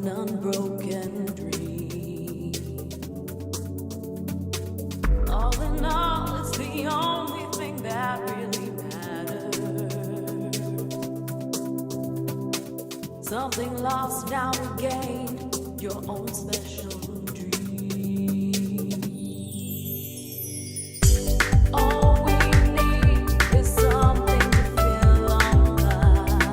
an unbroken dream. All in all, it's the only thing that really matters. Something lost, now regained, your own special dream. All we need is something to fill our lives.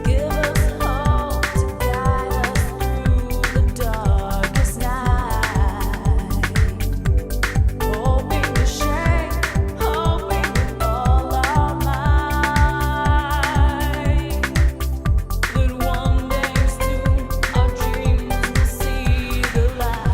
Give us hope to guide us through the darkest night. Hoping to shake, hoping with all our might. That one day soon our dreams will see the light.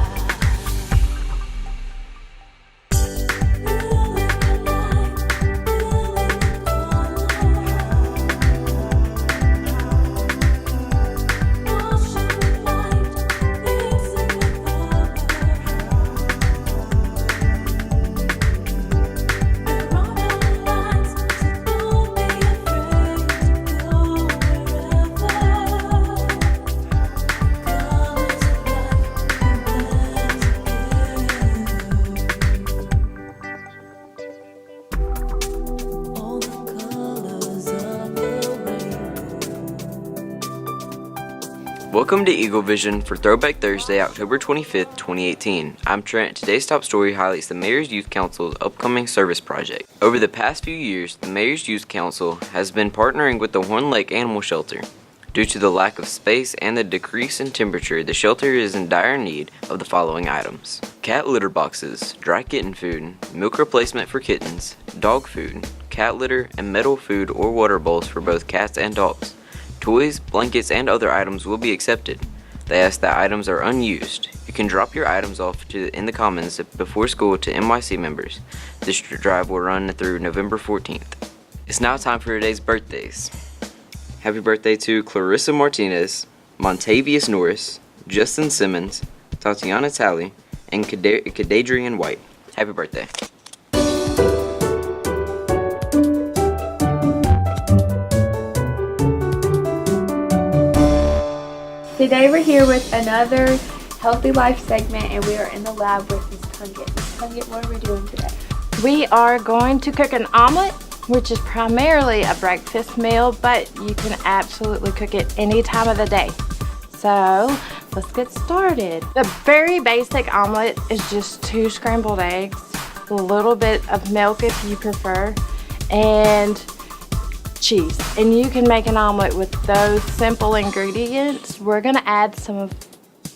All the colors of the rainbow. Welcome to Eagle Vision for Throwback Thursday, October 25th, 2018. I'm Trent. Today's top story highlights the Mayor's Youth Council's upcoming service project. Over the past few years, the Mayor's Youth Council has been partnering with the Horn Lake Animal Shelter. Due to the lack of space and the decrease in temperature, the shelter is in dire need of the following items: cat litter boxes, dry kitten food, milk replacement for kittens, dog food, cat litter, and metal food or water bowls for both cats and dogs. Toys, blankets, and other items will be accepted. They ask that items are unused. You can drop your items off in the Commons before school to NYC members. This drive will run through November 14th. It's now time for today's birthdays. Happy birthday to Clarissa Martinez, Montavious Norris, Justin Simmons, Tatiana Talley, and Kadadrian White. Happy birthday. Today we're here with another Healthy Life segment, and we are in the lab with Ms. Tungit. Ms. Tungit, what are we doing today? We are going to cook an omelet, which is primarily a breakfast meal, but you can absolutely cook it any time of the day. So let's get started. The very basic omelet is just 2 scrambled eggs, a little bit of milk if you prefer, and cheese. And you can make an omelet with those simple ingredients. We're gonna add some of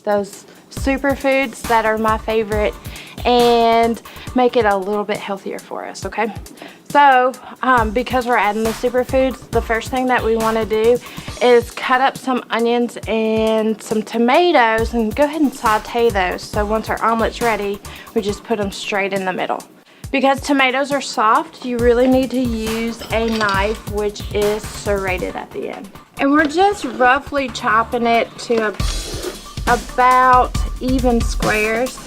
those superfoods that are my favorite and make it a little bit healthier for us, okay? So, because we're adding the superfoods, the first thing that we wanna do is cut up some onions and some tomatoes and go ahead and saute those. So once our omelet's ready, we just put them straight in the middle. Because tomatoes are soft, you really need to use a knife which is serrated at the end. And we're just roughly chopping it to about even squares.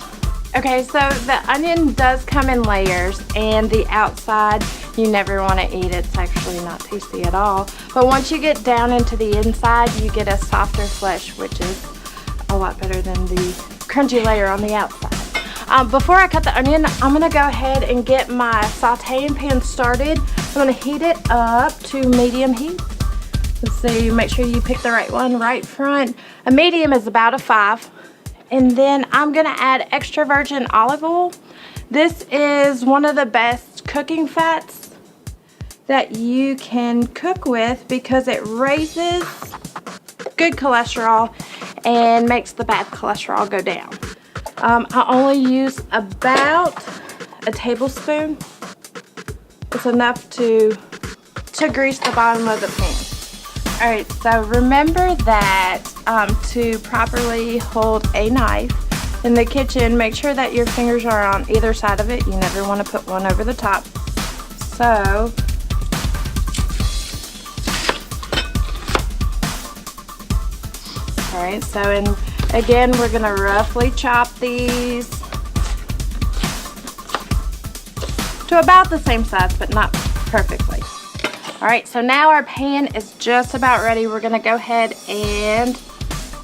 Okay, so the onion does come in layers, and the outside you never want to eat. It's actually not tasty at all. But once you get down into the inside, you get a softer flesh, which is a lot better than the crunchy layer on the outside. Before I cut the onion, I'm gonna go ahead and get my sauteing pan started. I'm gonna heat it up to medium heat. Let's see, make sure you pick the right one right front. A medium is about a 5. And then I'm gonna add extra virgin olive oil. This is one of the best cooking fats that you can cook with because it raises good cholesterol and makes the bad cholesterol go down. I only use about a tablespoon. It's enough to grease the bottom of the pan. All right, so remember that to properly hold a knife in the kitchen, make sure that your fingers are on either side of it. You never want to put one over the top. So, all right, so again, we're gonna roughly chop these to about the same size, but not perfectly. All right, so now our pan is just about ready. We're gonna go ahead and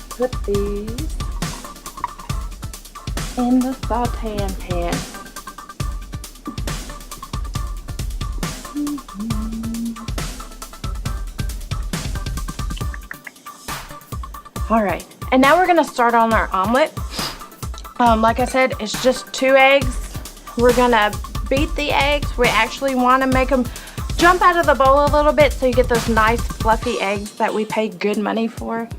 put these in the sauteing pan. All right, and now we're gonna start on our omelet. Like I said, it's just 2 eggs. We're gonna beat the eggs. We actually wanna make them jump out of the bowl a little bit so you get those nice fluffy eggs that we pay good money for.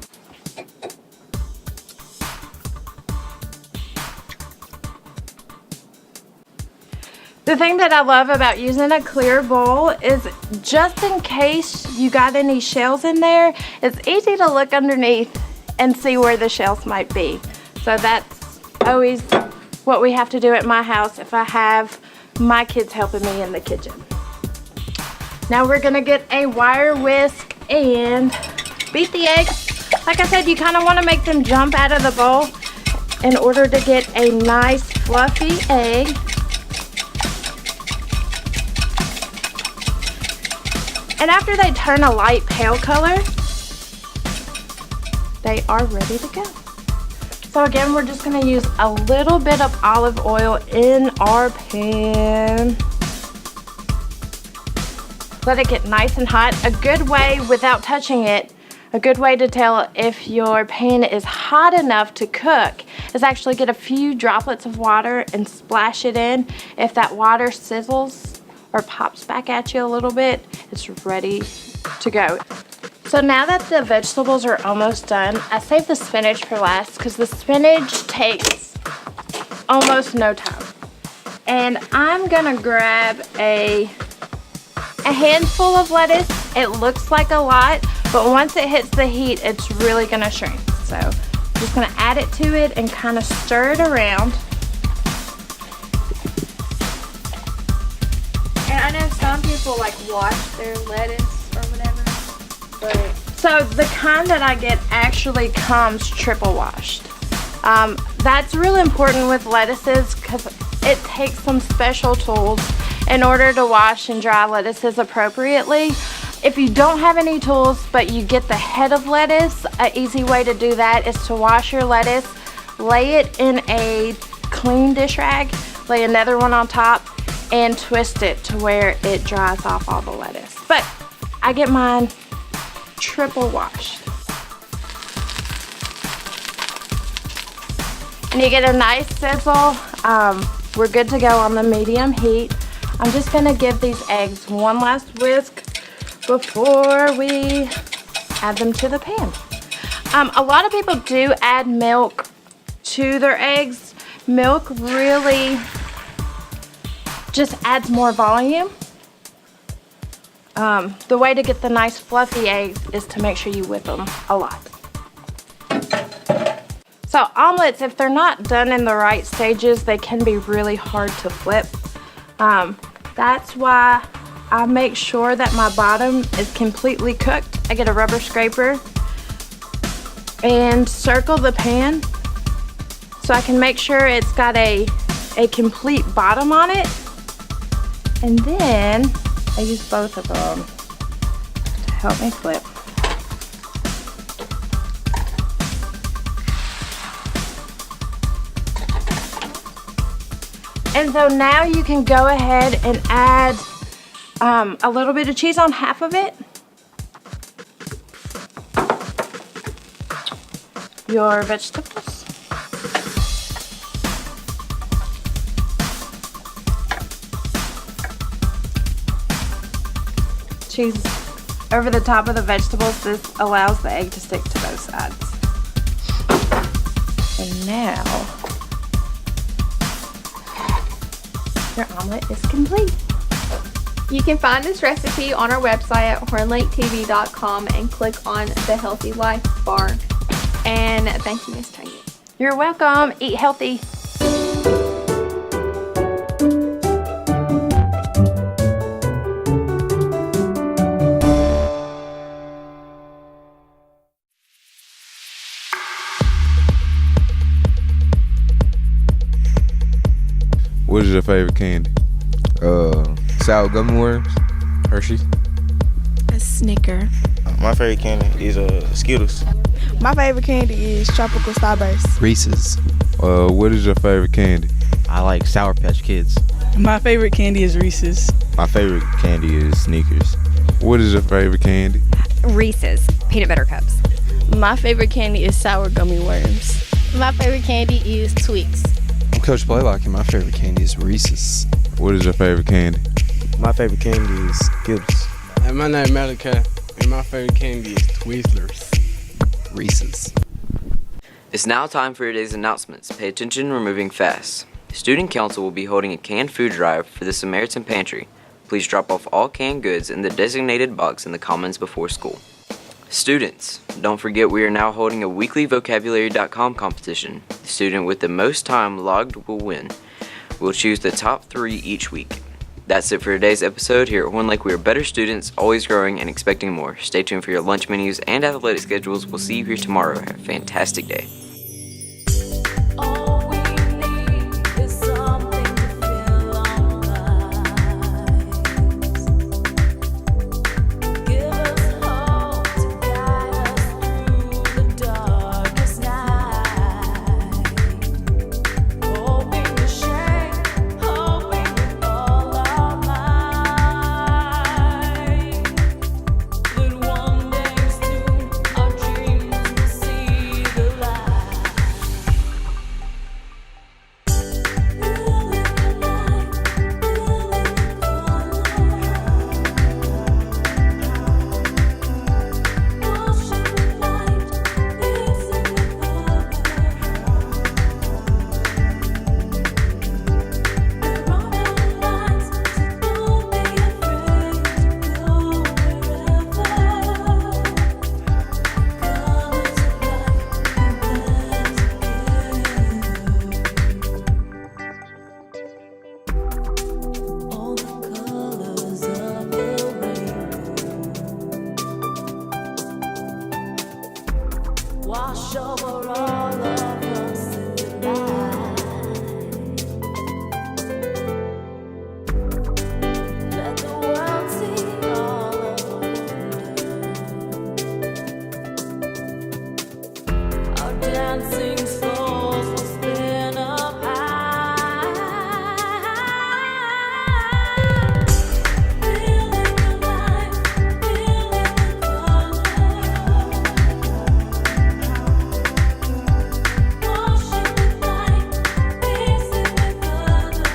The thing that I love about using a clear bowl is just in case you got any shells in there, it's easy to look underneath and see where the shells might be. So that's always what we have to do at my house if I have my kids helping me in the kitchen. Now we're gonna get a wire whisk and beat the eggs. Like I said, you kind of want to make them jump out of the bowl in order to get a nice fluffy egg. And after they turn a light pale color, they are ready to go. So again, we're just gonna use a little bit of olive oil in our pan. Let it get nice and hot. A good way, without touching it, a good way to tell if your pan is hot enough to cook is actually get a few droplets of water and splash it in. If that water sizzles or pops back at you a little bit, it's ready to go. So now that the vegetables are almost done, I saved the spinach for last because the spinach takes almost no time. And I'm gonna grab a handful of lettuce. It looks like a lot, but once it hits the heat, it's really gonna shrink. So I'm just gonna add it to it and kind of stir it around. And I know some people like wash their lettuce or whatever, but So the kind that I get actually comes triple washed. That's really important with lettuces because it takes some special tools in order to wash and dry lettuces appropriately. If you don't have any tools but you get the head of lettuce, an easy way to do that is to wash your lettuce, lay it in a clean dish rag, lay another one on top, and twist it to where it dries off all the lettuce. But I get mine triple washed. And you get a nice sizzle. We're good to go on the medium heat. I'm just gonna give these eggs one last whisk before we add them to the pan. A lot of people do add milk to their eggs. Milk really just adds more volume. The way to get the nice fluffy eggs is to make sure you whip them a lot. So omelets, if they're not done in the right stages, they can be really hard to flip. That's why I make sure that my bottom is completely cooked. I get a rubber scraper and circle the pan so I can make sure it's got a complete bottom on it. And then I use both of them to help me flip. And so now you can go ahead and add a little bit of cheese on half of it. Your vegetables. Cheese over the top of the vegetables. This allows the egg to stick to both sides. And now your omelet is complete. you can find this recipe on our website at enlighten.tv.com and click on the Healthy Life bar. And thank you, Miss Tanya. You're welcome. Eat healthy. What is your favorite candy? Sour gummy worms, Hershey's. Snicker. My favorite candy is Skittles. My favorite candy is Tropical Starburst. Reese's. What is your favorite candy? I like Sour Patch Kids. My favorite candy is Reese's. My favorite candy is Snickers. What is your favorite candy? Reese's peanut butter cups. My favorite candy is sour gummy worms. My favorite candy is Twix. I'm Coach Blaylock and my favorite candy is Reese's. What is your favorite candy? My favorite candy is Skittles. And my name is Malachi, and my favorite candy is Twizzlers. Reese's. It's now time for today's announcements. Pay attention, we're moving fast. Student Council will be holding a canned food drive for the Samaritan Pantry. Please drop off all canned goods in the designated box in the commons before school. Students, don't forget we are now holding a weekly vocabulary.com competition. The student with the most time logged will win. We'll choose the top 3 each week. That's it for today's episode. Here at Horn Lake, we are better students, always growing and expecting more. Stay tuned for your lunch menus and athletic schedules. We'll see you here tomorrow. Have a fantastic day. All we need is something to fill our lives. Give us hope to guide us through the darkest night. Hoping to share, hoping with all our might. That one day soon our dreams will see the light. All the colors of the rainbow wash over all of us in the light. Let the world see all of our wonder. Our dancing souls will spin up high. Feeling alive, feeling the color. Washing with light, mixing with color.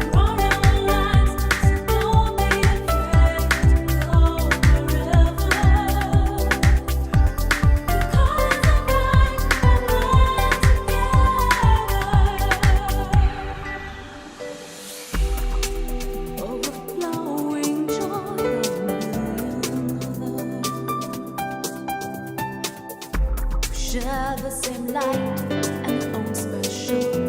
There are no lines, so don't be afraid to go wherever. The colors are bright and we're together. Overflowing joy of million colors. Share the same light and our own special